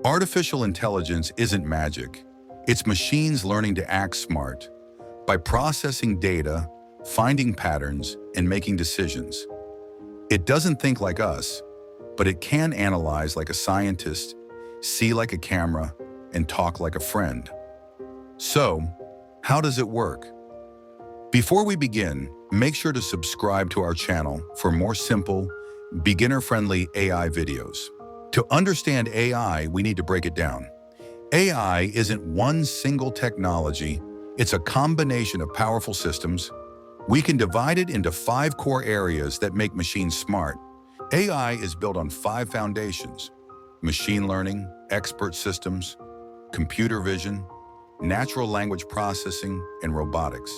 Artificial intelligence isn't magic. It's machines learning to act smart by processing data, finding patterns, and making decisions. It doesn't think like us, but it can analyze like a scientist, see like a camera, and talk like a friend. So, how does it work? Before we begin, make sure to subscribe to our channel for more simple, beginner-friendly AI videos. To understand AI, we need to break it down. AI isn't one single technology, it's a combination of powerful systems. We can divide it into 5 core areas that make machines smart. AI is built on 5 foundations: machine learning, expert systems, computer vision, natural language processing, and robotics.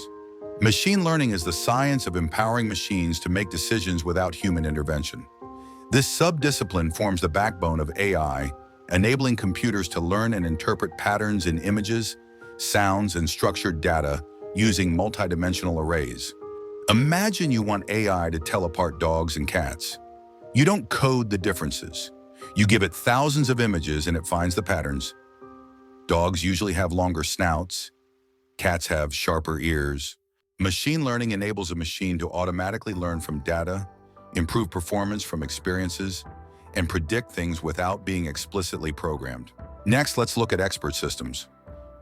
Machine learning is the science of empowering machines to make decisions without human intervention. This subdiscipline forms the backbone of AI, enabling computers to learn and interpret patterns in images, sounds, and structured data using multidimensional arrays. Imagine you want AI to tell apart dogs and cats. You don't code the differences. You give it thousands of images and it finds the patterns. Dogs usually have longer snouts. Cats have sharper ears. Machine learning enables a machine to automatically learn from data, improve performance from experiences, and predict things without being explicitly programmed. Next, let's look at expert systems.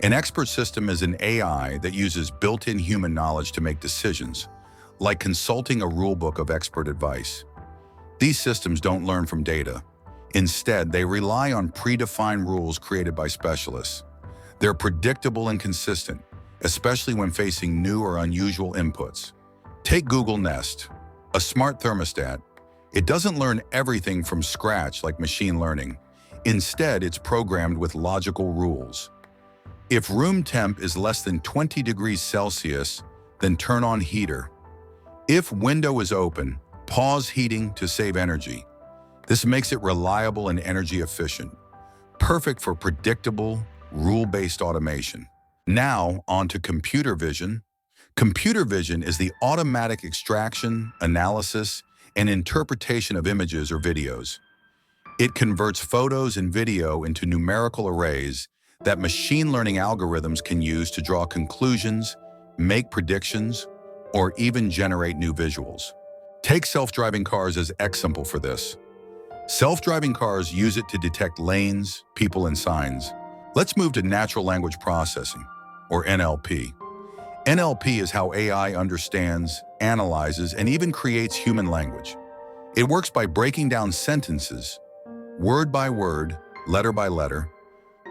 An expert system is an AI that uses built-in human knowledge to make decisions, like consulting a rulebook of expert advice. These systems don't learn from data. Instead, they rely on predefined rules created by specialists. They're predictable and consistent, especially when facing new or unusual inputs. Take Google Nest, a smart thermostat. It doesn't learn everything from scratch like machine learning. Instead, it's programmed with logical rules. If room temp is less than 20 degrees Celsius, then turn on heater. If window is open, pause heating to save energy. This makes it reliable and energy efficient, perfect for predictable, rule-based automation. Now, on to computer vision. Computer vision is the automatic extraction, analysis, and interpretation of images or videos. It converts photos and video into numerical arrays that machine learning algorithms can use to draw conclusions, make predictions, or even generate new visuals. Take self-driving cars as example for this. Self-driving cars use it to detect lanes, people, and signs. Let's move to natural language processing, or NLP. NLP is how AI understands, analyzes, and even creates human language. It works by breaking down sentences, word by word, letter by letter,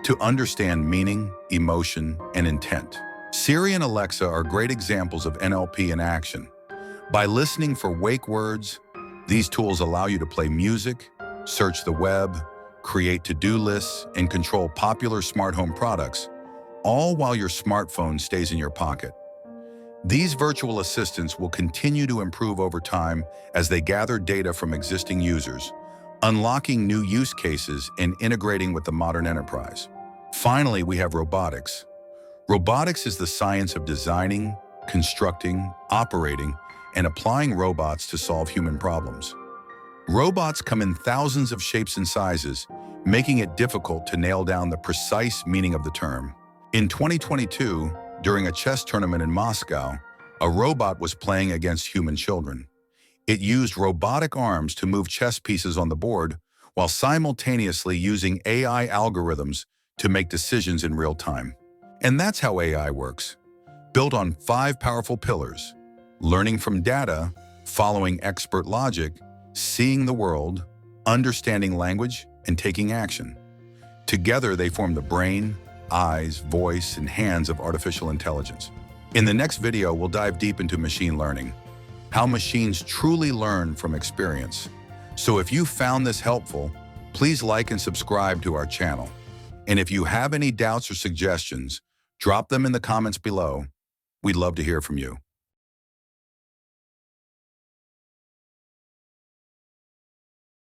to understand meaning, emotion, and intent. Siri and Alexa are great examples of NLP in action. By listening for wake words, these tools allow you to play music, search the web, create to-do lists, and control popular smart home products, all while your smartphone stays in your pocket. These virtual assistants will continue to improve over time as they gather data from existing users, unlocking new use cases and integrating with the modern enterprise. Finally, we have robotics. Robotics is the science of designing, constructing, operating, and applying robots to solve human problems. Robots come in thousands of shapes and sizes, making it difficult to nail down the precise meaning of the term. In 2022, during a chess tournament in Moscow, a robot was playing against human children. It used robotic arms to move chess pieces on the board while simultaneously using AI algorithms to make decisions in real time. And that's how AI works, built on 5 powerful pillars: learning from data, following expert logic, seeing the world, understanding language, and taking action. Together, they form the brain, eyes, voice, and hands of artificial intelligence. In the next video, we'll dive deep into machine learning, how machines truly learn from experience. So if you found this helpful, please like and subscribe to our channel. And if you have any doubts or suggestions, drop them in the comments below. We'd love to hear from you.